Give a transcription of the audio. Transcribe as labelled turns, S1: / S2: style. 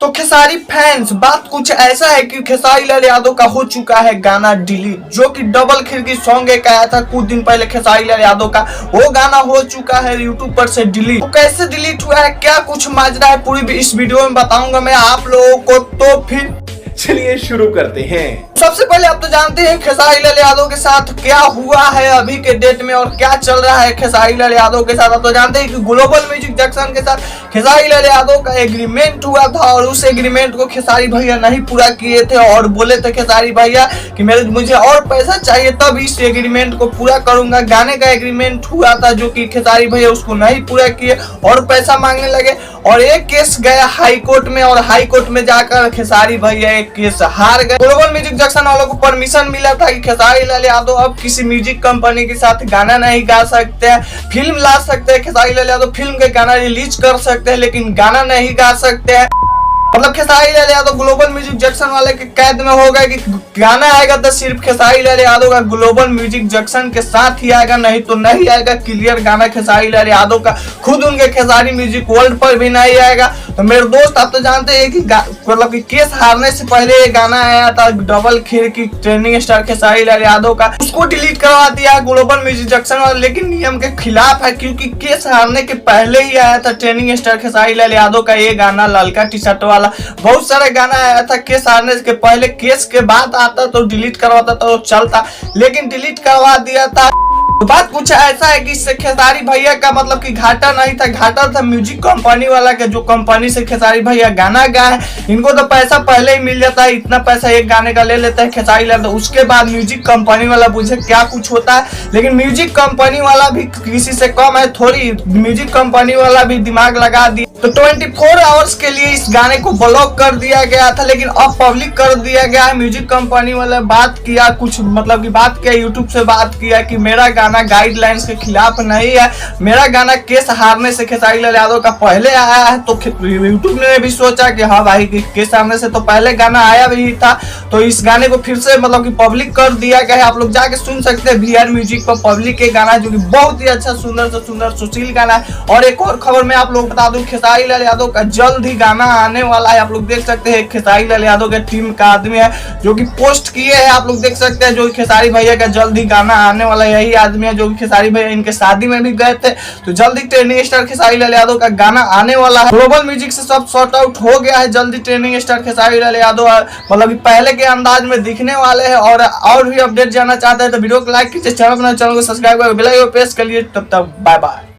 S1: तो खेसारी फैंस बात कुछ ऐसा है कि खेसारी लाल यादव का हो चुका है गाना डिलीट, जो कि डबल खिड़की सॉन्ग एक आया था कुछ दिन पहले खेसारी लाल यादव का, वो गाना हो चुका है यूट्यूब पर से डिलीट। तो कैसे डिलीट हुआ है, क्या कुछ माजरा है, पूरी इस वीडियो में बताऊंगा मैं आप लोगों को। तो फिर
S2: चलिए शुरू करते हैं।
S1: सबसे पहले आप तो जानते हैं खेसारी लाल यादव के साथ क्या हुआ है अभी के डेट में और क्या चल रहा है खेसारी लाल यादव के साथ। आप तो जानते हैं कि ग्लोबल म्यूजिक जंक्शन के साथ खेसारी लाल यादव का एग्रीमेंट हुआ था और उस एग्रीमेंट को खेसारी भैया नहीं पूरा किए थे और बोले थे खेसारी भैया कि मुझे और पैसा चाहिए तब इस एग्रीमेंट को पूरा करूंगा। गाने का एग्रीमेंट हुआ था जो कि खेसारी भैया उसको नहीं पूरा किए और पैसा मांगने लगे और एक केस गया हाई कोर्ट में और हाई कोर्ट में जाकर खेसारी भैया एक केस हार गए। ग्लोबल म्यूजिक जंक्शन वालों को परमिशन मिला था कि खेसारी लाल यादव अब किसी म्यूजिक कंपनी के साथ गाना नहीं गा सकते हैं, फिल्म ला सकते हैं, खेसारी लाल यादव फिल्म के गाना रिलीज कर सकते हैं लेकिन गाना नहीं गा सकते हैं। मतलब Khesari Lal Yadav global music junction वाले के कैद में हो गए कि गाना आएगा तो सिर्फ खेसारी लाल यादव का ग्लोबल म्यूजिक जंक्शन के साथ ही आएगा, नहीं तो नहीं आएगा। क्लियर गाना खेसारी लाल यादव का खुद उनके खेसारी म्यूजिक वर्ल्ड पर भी नहीं आएगा। तो मेरे दोस्त आप तो जानते हैं कि मतलब कि केस हारने से पहले ये गाना आया था डबल खिड़की ट्रेंडिंग स्टार खेसारी लाल यादव का, उसको डिलीट करवा दिया ग्लोबल म्यूजिक जंक्शन वाले, लेकिन नियम के खिलाफ है क्योंकि केस हारने के पहले ही आया था ट्रेंडिंग स्टार खेसारी लाल यादव का ये गाना ललका टी शर्ट वाला। बहुत सारे गाना आया था केस आने के पहले, केस के बाद आता तो डिलीट करवाता तो चलता, लेकिन डिलीट करवा दिया था। तो बात कुछ ऐसा है कि इससे खेसारी भैया का मतलब कि घाटा नहीं था, घाटा था म्यूजिक कंपनी वाला के, जो कंपनी से खेसारी भैया गाना गाए इनको तो पैसा पहले ही मिल जाता है, इतना पैसा एक गाने का ले लेता है खेसारी लाल, तो उसके बाद म्यूजिक कंपनी वाला बुझे क्या कुछ होता है। लेकिन म्यूजिक कंपनी वाला भी किसी से कम है थोड़ी, म्यूजिक कंपनी वाला भी दिमाग लगा दिया। तो 24 आवर्स के लिए इस गाने को ब्लॉक कर दिया गया था, लेकिन अब पब्लिक कर दिया गया है। म्यूजिक कंपनी वाले बात किया कुछ मतलब की बात किया, यूट्यूब से बात किया कि मेरा गाना गाइडलाइंस के खिलाफ नहीं है, मेरा गाना केस हारने से खेसारी लाल यादव का पहले आया है। तो यूट्यूब ने भी सोचा कि हाँ भाई केस हारने से तो पहले गाना आया भी था, तो इस गाने को फिर से मतलब कि पब्लिक कर दिया गया है। आप लोग जाके सुन सकते हैं VR म्यूजिक पर पब्लिक के गाना, जो कि बहुत ही अच्छा सुंदर से सुंदर सुशील गाना है। और एक और खबर मैं आप लोग बता दूं, खेसारी लाल यादव का जल्द ही गाना आने वाला है। आप लोग देख सकते हैं खेसारी लाल यादव के टीम का आदमी है जो कि पोस्ट किए हैं, आप लोग देख सकते हैं, जो खेसारी भैया का जल्द ही गाना आने वाला यही आदमी है जो खेसारी भैया इनके शादी में भी गए थे। तो जल्दी ट्रेंडिंग स्टार खेसारी लाल यादव का गाना आने वाला है। ग्लोबल म्यूजिक से सब सॉर्ट आउट हो गया है, जल्दी ट्रेंडिंग स्टार खेसारी लाल यादव मतलब पहले के अंदाज में दिखने वाले हैं। और भी अपडेट जानना चाहते हैं तो वीडियो को लाइक कीजिए, चैनल को सब्सक्राइब कर बेल आइकन प्रेस करिए। तब तक बाय बाय।